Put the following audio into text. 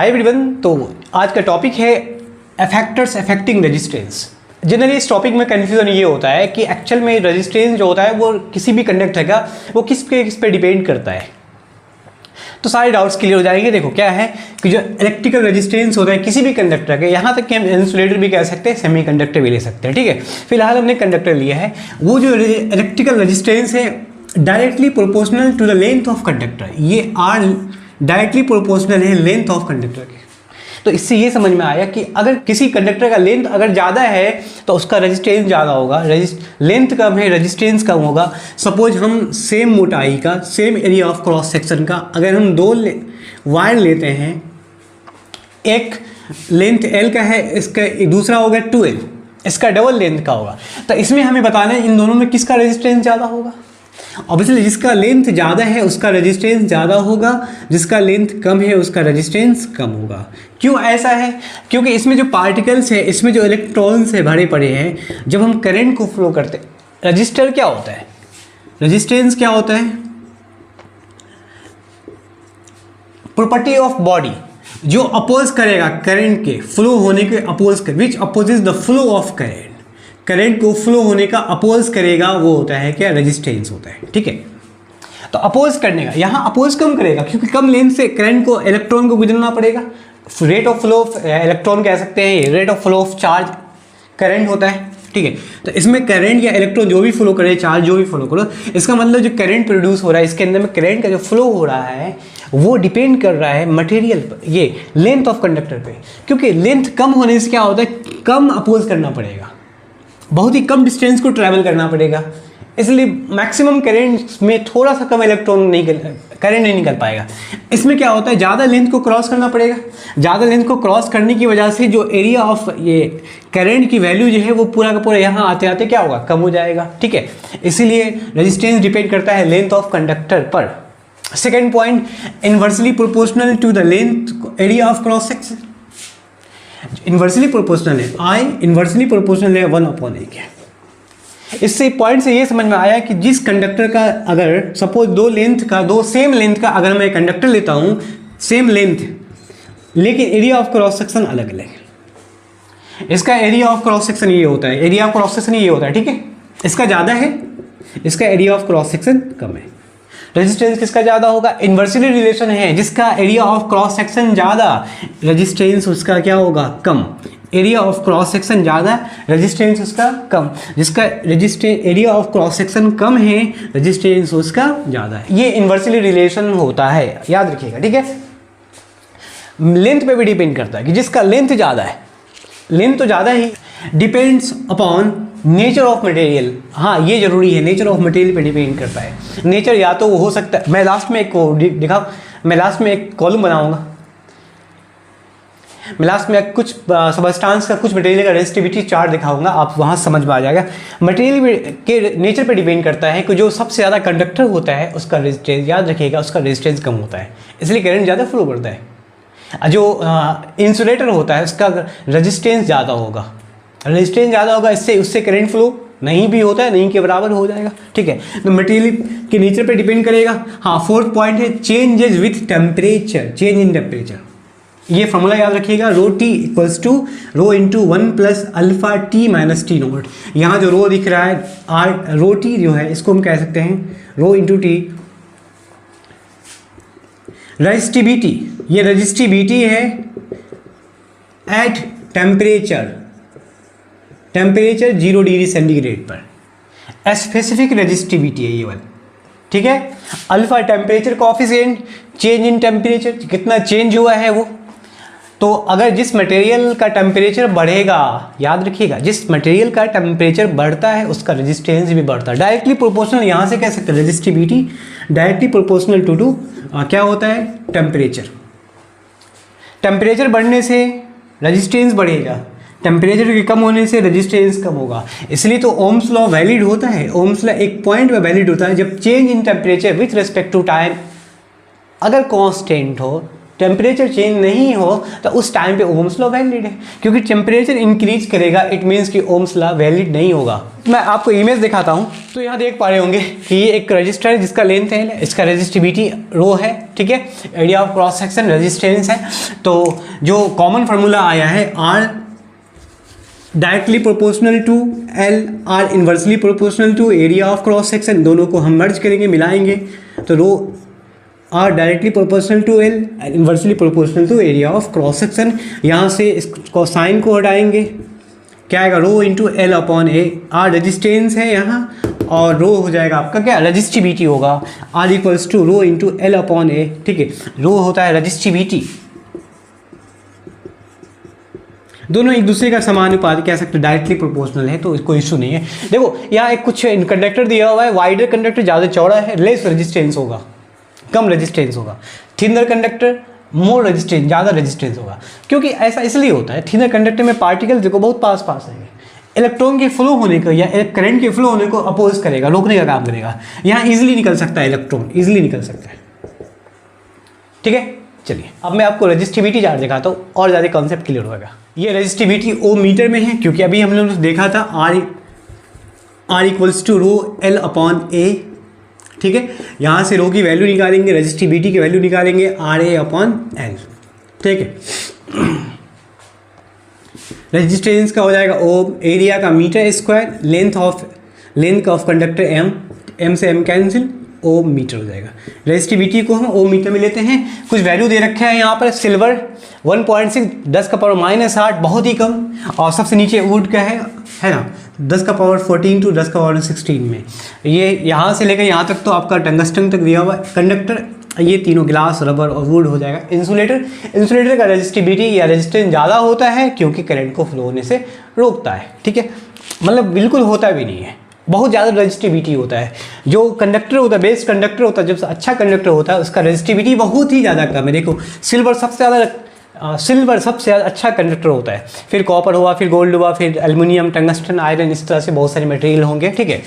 Hi everyone. तो आज का टॉपिक है फैक्टर्स अफेक्टिंग रेजिस्टेंस। जनरली इस टॉपिक में कन्फ्यूजन ये होता है कि एक्चुअल में रेजिस्टेंस जो होता है वो किसी भी कंडक्टर का वो किस पे डिपेंड करता है। तो सारे डाउट्स क्लियर हो जाएंगे। देखो क्या है कि जो इलेक्ट्रिकल रेजिस्टेंस होता है किसी भी कंडक्टर के, यहाँ तक कि हम इंसुलेटर भी कह सकते हैं, सेमी कंडक्टर भी ले सकते हैं। ठीक है, फिलहाल हमने कंडक्टर लिया है। वो जो इलेक्ट्रिकल रेजिस्टेंस है directly proportional to the length of conductor, ये आर डायरेक्टली प्रोपोर्शनल है लेंथ ऑफ कंडक्टर के। तो इससे ये समझ में आया कि अगर किसी कंडक्टर का लेंथ अगर ज़्यादा है तो उसका रेजिस्टेंस ज़्यादा होगा, लेंथ कम है रेजिस्टेंस कम होगा। सपोज हम सेम मोटाई का, same area of cross section का अगर हम दो वायर लेते हैं, एक लेंथ L का है, इसका दूसरा होगा 2L, इसका डबल लेंथ का होगा। तो इसमें हमें बताना है इन दोनों में किसका रेजिस्टेंस ज़्यादा होगा। ऑब्वियसली जिसका लेंथ ज़्यादा है उसका रेजिस्टेंस ज़्यादा होगा, जिसका लेंथ कम है उसका रेजिस्टेंस कम होगा। क्यों ऐसा है? क्योंकि इसमें जो पार्टिकल्स है, इसमें जो इलेक्ट्रॉन्स है भरे पड़े हैं, जब हम करंट को फ्लो करते हैं, रजिस्टर क्या होता है, रेजिस्टेंस क्या होता है, प्रॉपर्टी ऑफ बॉडी जो अपोज करेगा करंट के फ्लो होने के, अपोज कर, which opposes the flow of current, current को फ्लो होने का अपोज करेगा, वो होता है क्या, रेजिस्टेंस होता है। ठीक है, तो अपोज करने का, यहाँ अपोज कम करेगा क्योंकि कम लेंथ से करंट को, इलेक्ट्रॉन को गुजरना पड़ेगा। Rate of flow of electron कह सकते हैं, rate of flow of charge current होता है। ठीक है, तो इसमें करंट या इलेक्ट्रॉन जो भी फ्लो करे, चार्ज जो भी फ्लो करो, इसका मतलब जो करंट प्रोड्यूस हो रहा है इसके अंदर में करंट का जो फ्लो हो रहा है वो डिपेंड कर रहा है मटेरियल पर, ये लेंथ ऑफ कंडक्टर पे। क्योंकि लेंथ कम होने से क्या होता है, कम अपोज करना पड़ेगा, बहुत ही कम डिस्टेंस को ट्रैवल करना पड़ेगा, इसलिए मैक्सिमम करंट में थोड़ा सा कम इलेक्ट्रॉन करंट नहीं निकल पाएगा। इसमें क्या होता है, ज़्यादा लेंथ को क्रॉस करना पड़ेगा, ज़्यादा लेंथ को क्रॉस करने की वजह से जो एरिया ऑफ ये करंट की वैल्यू जो है वो पूरा का पूरा यहाँ आते आते क्या होगा, कम हो जाएगा। ठीक है, इसीलिए रेजिस्टेंस डिपेंड करता है लेंथ ऑफ कंडक्टर पर। Second point, inversely proportional to the length area of cross section. Inversely proportional है, आई इन्वर्सली प्रोपोर्शनल है 1/A के। इससे पॉइंट से ये समझ में आया कि जिस कंडक्टर का अगर सपोज दो सेम लेंथ का अगर मैं कंडक्टर लेता हूँ, सेम लेंथ लेकिन एरिया ऑफ क्रॉस सेक्शन अलग अलग है। इसका एरिया ऑफ क्रॉस सेक्शन ये होता है, एरिया ऑफ क्रॉस सेक्शन ये होता है। ठीक है, इसका ज़्यादा है, इसका एरिया ऑफ क्रॉस सेक्शन कम है। रेजिस्टेंस किसका ज़्यादा होगा, इन्वर्सली रिलेशन है, जिसका एरिया ऑफ क्रॉस सेक्शन ज़्यादा, रेजिस्टेंस उसका क्या होगा, कम। एरिया ऑफ क्रॉस सेक्शन ज़्यादा, रेजिस्टेंस उसका कम। जिसका एरिया ऑफ क्रॉस सेक्शन कम है, रेजिस्टेंस उसका ज़्यादा है। ये इन्वर्सली रिलेशन होता है, याद रखिएगा। ठीक है, लेंथ पे भी डिपेंड करता है कि जिसका लेंथ ज़्यादा है, लेंथ तो ज़्यादा ही, depends upon nature of material. हाँ, ये जरूरी है, नेचर ऑफ मटेरियल पे डिपेंड करता है। नेचर या तो वो हो सकता है, मैं लास्ट में एक को दिखाऊँ, मैं लास्ट में एक कॉलम बनाऊंगा, मैं लास्ट में कुछ सबस्टांस का, कुछ मटेरियल का रेजिस्टिविटी चार्ट दिखाऊंगा, आप वहाँ समझ में आ जाएगा। मटेरियल के नेचर पे डिपेंड करता है कि जो सबसे ज़्यादा कंडक्टर होता है उसका रेजिस्टेंस, याद रखिएगा, उसका रेजिस्टेंस कम होता है, इसलिए करंट ज़्यादा फ्लो करता है। जो इंसुलेटर होता है उसका रेजिस्टेंस ज़्यादा होगा, रेजिस्टेंस ज़्यादा होगा, इससे उससे करंट फ्लो नहीं भी होता है, नहीं के बराबर हो जाएगा। ठीक है, तो मटेरियल के नेचर पे डिपेंड करेगा। हाँ, फोर्थ पॉइंट है changes with temperature, change in temperature. ये फॉर्मूला याद रखिएगा, rho T equals to rho into 1 plus alpha T minus T naught. यहाँ जो रो दिख रहा है, आर रो टी जो है इसको हम कह सकते हैं रो इंटू टी। रेजिस्टिविटी, ये रेजिस्टिविटी है एट टेम्परेचर 0 डिग्री सेंटीग्रेड पर, स्पेसिफिक रेजिस्टिविटी है ये वाली। ठीक है, alpha temperature coefficient, change in temperature, कितना चेंज हुआ है वो। तो अगर जिस मटेरियल का टेम्परेचर बढ़ेगा, याद रखिएगा, जिस मटेरियल का टेम्परेचर बढ़ता है उसका रेजिस्टेंस भी बढ़ता है। डायरेक्टली प्रोपोर्शनल यहाँ से कह सकते हैं, रेजिस्टिविटी डायरेक्टली प्रोपोर्शनल टू क्या होता है, टेम्परेचर। टेम्परेचर बढ़ने से रेजिस्टेंस बढ़ेगा, टेम्परेचर के कम होने से रेजिस्टेंस कम होगा। इसलिए तो ओम्स लॉ वैलिड होता है। ओम्स लॉ एक पॉइंट में वैलिड होता है जब change in temperature with respect to time अगर कांस्टेंट हो टेम्परेचर चेंज नहीं हो तो उस टाइम पे ओम्स लॉ वैलिड है, क्योंकि टेम्परेचर इंक्रीज करेगा इट मीन्स कि ओम्स लॉ वैलिड नहीं होगा। मैं आपको इमेज दिखाता हूँ। तो यहाँ देख पा रहे होंगे कि ये एक रजिस्टर है जिसका लेंथ है, इसका रेजिस्टिविटी रो है, ठीक है, area of cross section resistance है। तो जो कॉमन फार्मूला आया है R directly proportional to L, R inversely proportional to area of cross section, दोनों को हम मर्ज करेंगे, मिलाएंगे, तो rho R directly proportional to L and inversely proportional to area of cross section. यहाँ से इसको साइन को हटाएंगे, क्या आएगा, rho into L upon A। R resistance है यहाँ और रो हो जाएगा आपका क्या, रजिस्टिविटी होगा, R equals to rho into L upon A, ठीक है। रो होता है रजिस्टिविटी, दोनों एक दूसरे का समानुपाती कह सकते हैं, डायरेक्टली प्रोपोर्शनल है तो कोई इशू नहीं है। देखो यहाँ एक कुछ कंडक्टर दिया हुआ है, वाइडर कंडक्टर ज़्यादा चौड़ा है, लेस रेजिस्टेंस होगा, कम रेजिस्टेंस होगा। थिनर कंडक्टर मोर रेजिस्टेंस, ज़्यादा रेजिस्टेंस होगा, क्योंकि ऐसा इसलिए होता है, थिनर कंडक्टर में पार्टिकल देखो बहुत पास पास आएंगे, इलेक्ट्रॉन के फ्लो होने को या करंट के फ्लो होने को अपोज करेगा, रोकने का काम करेगा। यहाँ ईजिली निकल सकता है इलेक्ट्रॉन, ईजिली निकल सकता है, ठीक है। चलिए अब मैं आपको रेजिस्टिविटी चार्ट दिखाता हूँ और ज़्यादा कॉन्सेप्ट क्लियर होगा। ये रेजिस्टिविटी ओ मीटर में है, क्योंकि अभी हम लोग देखा था R equals to rho L upon A, ठीक है। यहाँ से रो की वैल्यू निकालेंगे, रेजिस्टिविटी की वैल्यू निकालेंगे RA अपॉन L, ठीक है। रेजिस्टेंस का हो जाएगा ओम, एरिया का metre square, length of conductor M से M कैंसिल, ओम मीटर हो जाएगा। रेजिस्टिविटी को हम ओम मीटर में लेते हैं। कुछ वैल्यू दे रखे हैं यहाँ पर, सिल्वर 1.6 10⁻⁸ बहुत ही कम, और सबसे नीचे वुड का है ना 10⁻14 टू 10⁻16 में। ये यहाँ से लेकर यहाँ तक तो आपका टंगस्टन तक दिया हुआ है। कंडक्टर ये तीनों ग्लास, रबर और वुड हो जाएगा। इंसुलेटर का रेजिस्टिविटी या रेजिस्टेंस ज़्यादा होता है क्योंकि करंट को फ्लो होने से रोकता है, ठीक है, मतलब बिल्कुल होता भी नहीं है, बहुत ज़्यादा रेजिस्टिविटी होता है। जो कंडक्टर होता है, बेस्ट कंडक्टर होता है, जब अच्छा कंडक्टर होता है उसका रेजिस्टिविटी बहुत ही ज़्यादा कम है। देखो सिल्वर सबसे ज़्यादा अच्छा कंडक्टर होता है, फिर कॉपर हुआ, फिर गोल्ड हुआ, फिर एल्युमिनियम, टंगस्टन, आयरन, इस तरह से बहुत सारे मटेरियल होंगे, ठीक है।